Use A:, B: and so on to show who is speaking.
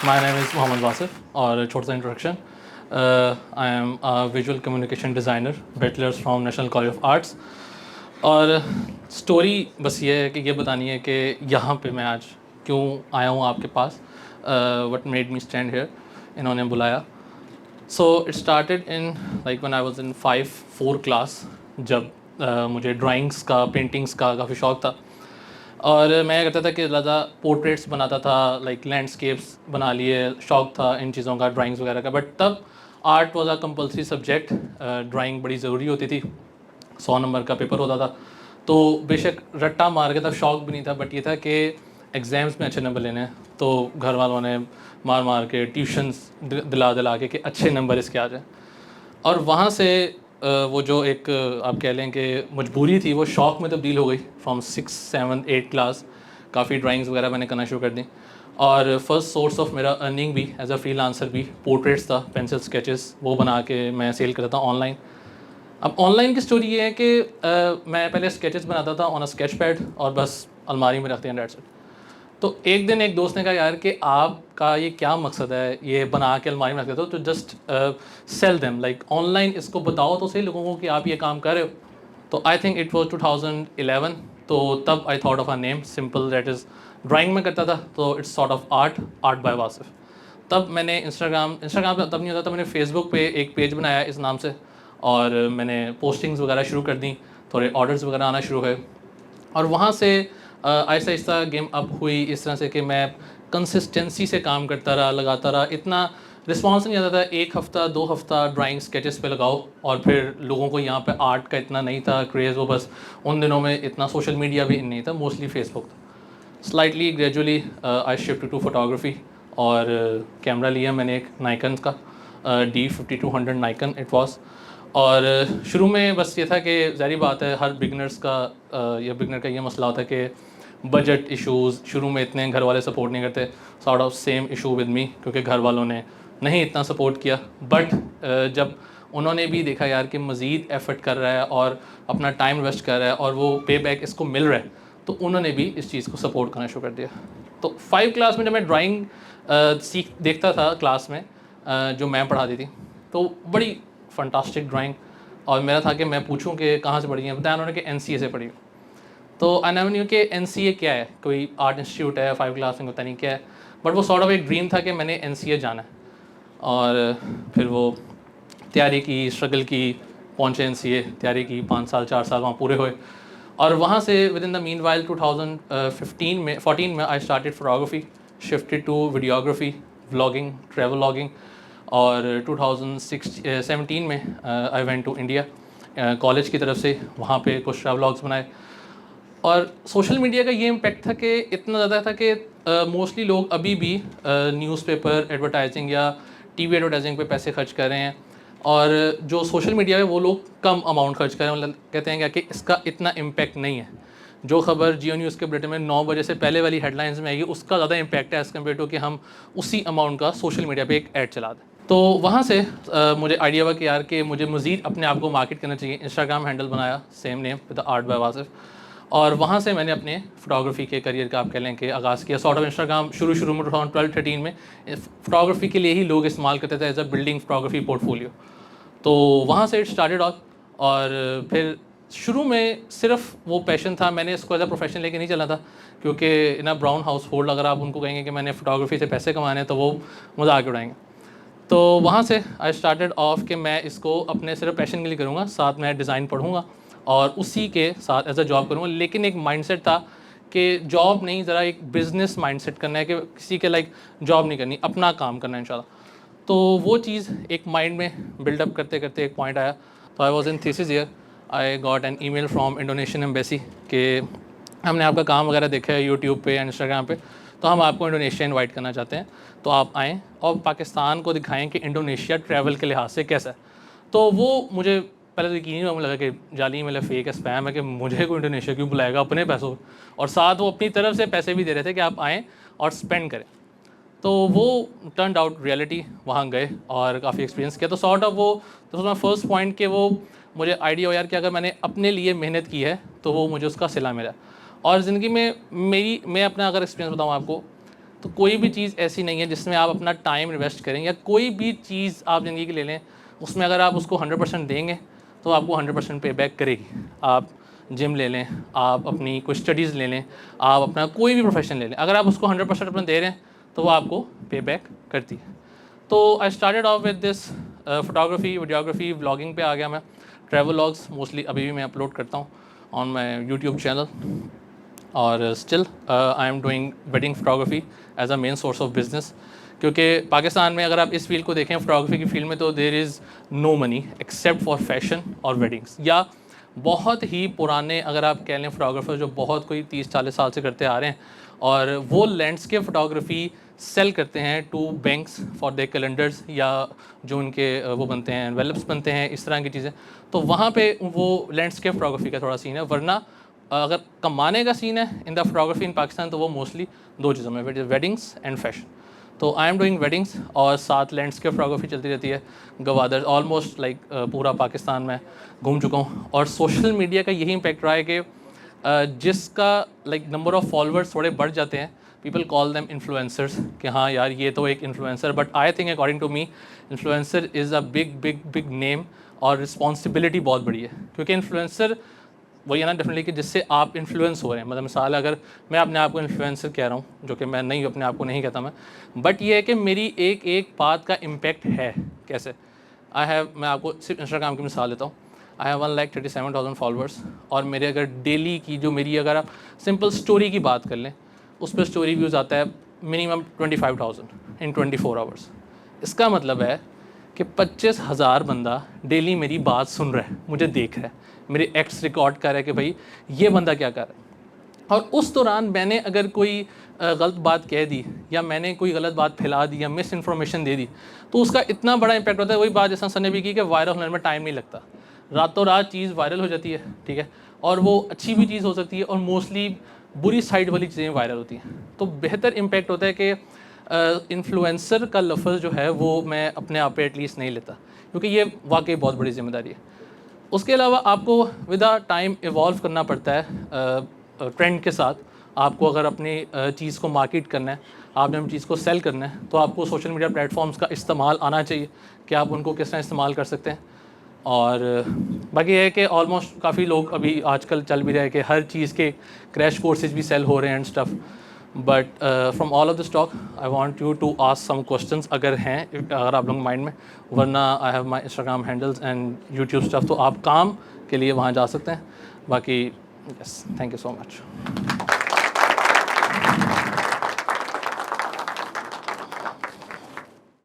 A: My name is Mohammad Wasif और छोटा सा introduction I am visual communication designer bachelors from national college of arts. और story बस ये है कि ये बतानी है कि यहाँ पे मैं आज क्यों आया हूँ आपके पास, what made me stand here, इन्होंने बुलाया। So it started in like when I was in 4 class, जब मुझे ड्राइंग्स का, पेंटिंग्स का काफ़ी शौक़ था। और मैं करता था कि ज़्यादा पोर्ट्रेट्स बनाता था, लाइक लैंडस्केप्स बना लिए, शौक़ था इन चीज़ों का, ड्राइंग्स वगैरह का। बट तब art was a compulsory subject, drawing बड़ी ज़रूरी होती थी, 100 नंबर का पेपर होता था। तो बेशक रट्टा मार के तब शौक़ भी नहीं था, बट ये था कि एग्ज़ाम्स में अच्छे नंबर लेने हैं। तो घर वालों ने मार मार के ट्यूशन्स दिला दिला के कि अच्छे नंबर इसके आ जाए। और वहाँ से वो जो एक आप कह लें कि मजबूरी थी, वो शौक़ में तब्दील हो गई। फ्रॉम 6, 7, 8 क्लास काफ़ी ड्राइंग्स वगैरह मैंने करना शुरू कर दी। और फर्स्ट सोर्स ऑफ मेरा अर्निंग भी एज अ फ्रीलांसर भी पोर्ट्रेट्स था, पेंसिल स्केचेस वो बना के मैं सेल करता था ऑनलाइन। अब ऑनलाइन की स्टोरी ये है कि मैं पहले स्केचेस बनाता था ऑन अ स्केच पैड और बस अलमारी में रखते हैं, डेट्स इट। तो एक दिन एक दोस्त ने कहा, यार कि आपका ये क्या मकसद है ये बना के अलमारी में रख देते हो, तो just sell them, like online इसको बताओ तो सही लोगों को कि आप ये काम कर रहे हो। तो आई थिंक इट वाज 2011। तो तब I thought of a name simple, that is drawing में करता था तो it's sort of art bye Wasif. तब मैंने इंस्टाग्राम पे तब नहीं होता, तब मैंने फेसबुक पे एक पेज बनाया इस नाम से, और मैंने पोस्टिंग्स वगैरह शुरू कर दी, थोड़े ऑर्डर्स वगैरह आना शुरू हुए। और वहाँ से आहिस्ता आहिस्ता गेम अप हुई इस तरह से कि मैं कंसिस्टेंसी से काम करता रहा, लगाता रहा। इतना रिस्पॉन्स नहीं आता था, 1 हफ़्ता 2 हफ़्ता ड्राइंग स्केचेस पे लगाओ, और फिर लोगों को यहाँ पे आर्ट का इतना नहीं था क्रेज़। वो बस उन दिनों में इतना सोशल मीडिया भी नहीं था, मोस्टली फेसबुक था। Slightly gradually I shift to photography, और कैमरा लिया मैंने एक नाइकन का, D5200 नाइकन इट वाज। और शुरू में बस ये था कि ज़ाहिर बात है हर बिगनर्स का या बिगनर का ये मसला होता है कि बजट इश्यूज़, शुरू में इतने घर वाले सपोर्ट नहीं करते। Sort of same issue with me, क्योंकि घर वालों ने नहीं इतना सपोर्ट किया। बट जब उन्होंने भी देखा यार कि मज़ीद एफ़र्ट कर रहा है और अपना टाइम इन्वेस्ट कर रहा है और वो पे बैक इसको मिल रहा है, तो उन्होंने भी इस चीज़ को सपोर्ट करना शुरू कर दिया। तो 5 क्लास में जब मैं ड्राइंग देखता था क्लास में, जो मैम पढ़ाती थी, तो बड़ी फंटास्टिक ड्राइंग, और मेरा था कि मैं पूछूं कि कहाँ से पढ़ी है। बताया उन्होंने कि NCA से पढ़ी। तो आई नेवर न्यू कि NCA क्या है, कोई आर्ट इंस्टीट्यूट है 5 क्लास में, पता नहीं क्या है। बट वो सॉर्ट ऑफ एक ड्रीम था कि मैंने NCA जाना है। और फिर वो तैयारी की, स्ट्रगल की, पहुँचे NCA, तैयारी की, 5 साल 4 साल वहाँ पूरे हुए। और वहाँ से within the meanwhile 2014 में I started photography, shifted to videography, vlogging, travel vlogging. और 2017 में I went to India college की तरफ से, वहाँ पे कुछ ट्रैवल व्लॉग्स बनाए। और सोशल मीडिया का ये इम्पेक्ट था कि इतना ज़्यादा था कि मोस्टली लोग अभी भी न्यूज़पेपर एडवर्टाइजिंग या TV एडवर्टाइजिंग पे पैसे खर्च कर रहे हैं, और जो सोशल मीडिया है वो लोग कम अमाउंट खर्च कर रहे हैं। मतलब कहते हैं क्या कि इसका इतना इम्पैक्ट नहीं है। जो खबर जियो न्यूज़ के बुलेटिन में 9 बजे से पहले वाली हेडलाइंस में आएगी, उसका ज़्यादा इम्पैक्ट है एज़ कम्पेयर टू कि हम उसी अमाउंट का सोशल मीडिया पे एक ऐड चला दें। तो वहाँ से मुझे आइडिया हुआ कि यार कि मुझे मज़ीद अपने आप को मार्केट करना चाहिए। इंस्टाग्राम हैंडल बनाया, same name with art bye Wasif. और वहाँ से मैंने अपने फ़ोटोग्राफी के करियर का, आप कह लें कि आगाज़ किया। सॉर्ट ऑफ इंस्टाग्राम शुरू में 2012-13 में फ़ोटोग्राफी के लिए ही लोग इस्तेमाल करते थे as a building photography portfolio. तो वहाँ से इट स्टार्टेड ऑफ। और फिर शुरू में सिर्फ वो पैशन था, मैंने इसको एज अ प्रोफेशन लेके नहीं चला था, क्योंकि इन अ ब्राउन हाउस होल्ड अगर आप उनको कहेंगे कि मैंने फ़ोटोग्राफी से पैसे कमाने हैं, तो वो मजाक उड़ाएंगे। तो वहाँ से आई स्टार्टेड ऑफ कि मैं इसको अपने सिर्फ पैशन के लिए करूँगा, साथ में डिज़ाइन पढ़ूँगा और उसी के साथ एज अ जॉब करूँगा। लेकिन एक माइंडसेट था कि जॉब नहीं, ज़रा एक बिज़नेस माइंडसेट करना है, कि किसी के लाइक जॉब नहीं करनी, अपना काम करना है इंशाल्लाह। तो वो चीज़ एक माइंड में बिल्डअप करते करते एक पॉइंट आया। तो I was in thesis year, I got an email from Indonesian embassy कि हमने आपका काम वगैरह देखा है यूट्यूब पे, इंस्टाग्राम पे, तो हम आपको इंडोनेशिया इनवाइट करना चाहते हैं, तो आप आएँ और पाकिस्तान को दिखाएं कि इंडोनेशिया ट्रैवल के लिहाज से कैसा है। तो वो मुझे पहले तो यकीन नहीं हुआ, मुझे लगा कि जाली मतलब फेक है, स्पैम है, कि मुझे कोई इंडोनेशिया क्यों बुलाएगा अपने पैसों, और साथ वो अपनी तरफ से पैसे भी दे रहे थे कि आप आएँ और स्पेंड करें। तो वो टर्न आउट रियलिटी, वहाँ गए और काफ़ी एक्सपीरियंस किया। तो सॉर्ट ऑफ वो तो माई फर्स्ट पॉइंट कि वो मुझे आइडिया हो यार कि अगर मैंने अपने लिए मेहनत की है तो वो मुझे उसका सिला मिला। और ज़िंदगी में मैं अपना अगर एक्सपीरियंस बताऊँ आपको, तो कोई भी चीज़ ऐसी नहीं है जिसमें आप अपना टाइम इन्वेस्ट करें, या कोई भी चीज़ आप ज़िंदगी की ले लें, उसमें अगर आप उसको 100% देंगे तो आपको 100% पे बैक करेगी। आप जिम ले लें, आप अपनी कोई स्टडीज़ ले लें, आप अपना कोई भी प्रोफेशन ले लें, अगर आप उसको 100% अपना दे रहे हैं तो वो आपको पे बैक करती है। तो I started off with this photography, videography, vlogging पे आ गया मैं। ट्रैवल व्लॉग्स मोस्टली अभी भी मैं अपलोड करता हूँ ऑन माई यूट्यूब चैनल, और still I am doing wedding photography as a main source of business, क्योंकि पाकिस्तान में अगर आप इस फील्ड को देखें, फोटोग्राफी की फील्ड में, तो there is no money except for fashion और वेडिंग्स, या बहुत ही पुराने अगर आप कह लें फोटोग्राफर जो बहुत कोई 30-40 साल से करते आ रहे हैं, और वो लैंडस्केप फोटोग्राफी सेल करते हैं to banks for their calendars, या जो उनके वो बनते हैं एनवेलप्स बनते हैं, इस तरह की चीज़ें। तो वहाँ पे वो लैंडस्केप फोटोग्राफी का थोड़ा सीन है, वरना अगर कमाने का सीन है इन द फोटोग्राफी इन पाकिस्तान तो वो मोस्टली दो चीज़ों में, वेडिंग्स एंड फैशन। तो आई एम डूइंग वेडिंग्स और साथ लैंडस्केप फोटोग्राफी चलती रहती है। गवादर ऑलमोस्ट लाइक पूरा पाकिस्तान में घूम चुका हूँ, और सोशल मीडिया का यही इम्पैक्ट रहा है कि जिसका लाइक नंबर ऑफ़ फॉलोअर्स थोड़े बढ़ जाते हैं, पीपल कॉल देम इन्फ्लुएंसर्स, कि हाँ यार ये तो एक influencer, but I think according to me influencer is a big big big name, और रिस्पॉन्सिबिलिटी बहुत बड़ी है, क्योंकि इन्फ्लुएंसर वही है ना डेफिनेटली कि जिससे आप इन्फ्लुएंस हो रहे हैं। मतलब मिसाल अगर मैं अपने आप को इन्फ्लुएंसर कह रहा हूँ, जो कि मैं नहीं, अपने आप को नहीं कहता मैं, बट ये है कि मेरी एक एक बात का इम्पैक्ट है। कैसे? मैं आपको सिर्फ इंस्टाग्राम की मिसाल लेता हूँ। आई हैव 1,37,000 फॉलोअर्स, और मेरे अगर डेली की जो मेरी, अगर आप सिंपल स्टोरी की बात कर लें, उस पर स्टोरी व्यूज़ आता है मिनिमम 25,000 इन 24 आवर्स। इसका मतलब है कि 25,000 बंदा डेली मेरी बात सुन रहा है, मुझे देख रहा है, मेरे एक्ट्स रिकॉर्ड कर रहा है कि भाई ये बंदा क्या कर रहा है। और उस दौरान मैंने अगर कोई गलत बात कह दी, या मैंने कोई गलत बात फैला दी, या मिस इन्फॉर्मेशन दे दी, तो उसका इतना बड़ा इम्पैक्ट होता है। वही बात जैसा सर ने भी की कि वायरल होने में टाइम नहीं लगता, रातों रात चीज़ वायरल हो जाती है, ठीक है। और वो अच्छी भी चीज़ हो सकती है, और मोस्टली बुरी साइड वाली चीज़ें वायरल होती हैं। तो बेहतर इम्पैक्ट होता है कि इन्फ्लुएंसर का लफ्ज़ जो है वो मैं अपने आप पे एटलीस्ट नहीं लेता, क्योंकि ये वाकई बहुत बड़ी जिम्मेदारी है। उसके अलावा आपको विद द टाइम इवॉल्व करना पड़ता है ट्रेंड के साथ। आपको अगर अपनी चीज़ को मार्केट करना है, आपने अपनी चीज़ को सेल करना है, तो आपको सोशल मीडिया प्लेटफॉर्म्स का इस्तेमाल आना चाहिए कि आप उनको किस तरह इस्तेमाल कर सकते हैं। और बाकी ये है कि ऑलमोस्ट काफ़ी लोग अभी आजकल चल भी रहे हैं कि हर चीज़ के क्रैश कोर्सेज भी सेल हो रहे हैं and stuff. But from all of this talk I want you to ask some questions अगर हैं, अगर आप लोग माइंड में, वरना I have my Instagram handles and YouTube stuff, तो आप काम के लिए वहाँ जा सकते हैं। बाकी yes, thank you so much.